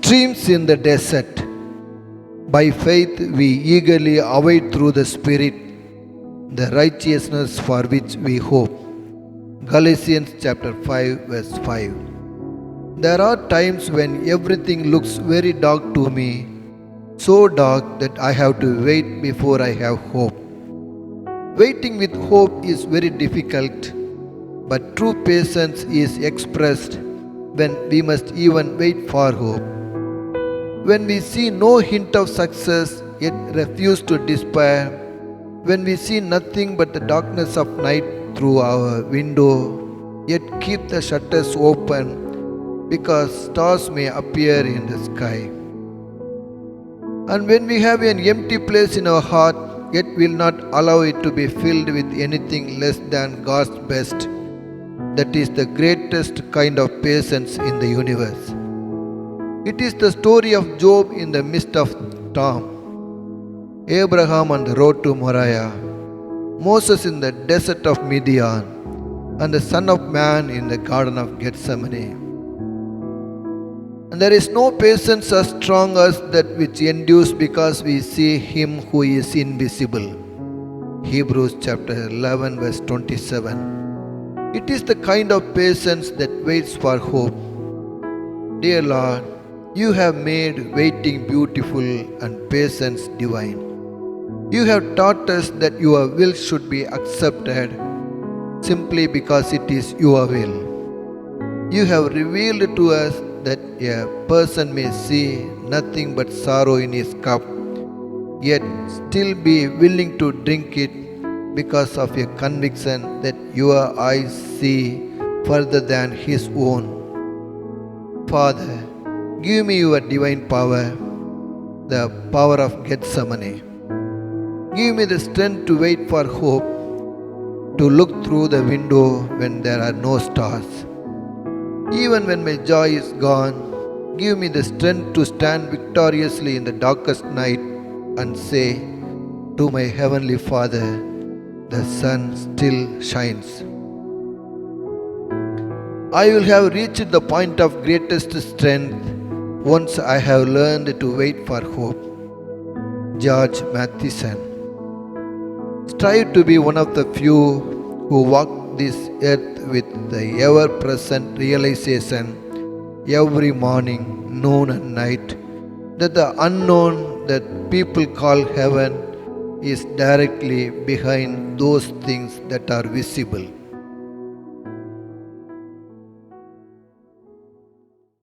Streams in the desert. By faith we eagerly await through the Spirit the righteousness for which we hope. Galatians chapter 5 verse 5. There are times when everything looks very dark to me, so dark that I have to wait before I have hope. Waiting with hope is very difficult, but true patience is expressed when we must even wait for hope. When we see no hint of success yet refuse to despair, when we see nothing but the darkness of night through our window, yet keep the shutters open because stars may appear in the sky. And when we have an empty place in our heart, yet will not allow it to be filled with anything less than God's best, that is the greatest kind of patience in the universe. It is the story of Job in the midst of storm, Abraham on the road to Moriah, Moses in the desert of Midian, and the Son of Man in the Garden of Gethsemane. And there is no patience as strong as that which endures because we see Him who is invisible. Hebrews chapter 11 verse 27. It is the kind of patience that waits for hope. Dear Lord, You have made waiting beautiful and patience divine. You have taught us that Your will should be accepted simply because it is Your will. You have revealed to us that a person may see nothing but sorrow in his cup, yet still be willing to drink it because of a conviction that Your eyes see further than his own. Father, give me Your divine power, the power of Gethsemane. Give me the strength to wait for hope, to look through the window when there are no stars. Even when my joy is gone, give me the strength to stand victoriously in the darkest night and say to my Heavenly Father, the sun still shines. I will have reached the point of greatest strength once I have learned to wait for hope. George Matheson. Strive to be one of the few who walk this earth with the ever-present realization every morning, noon and night that the unknown that people call heaven is directly behind those things that are visible.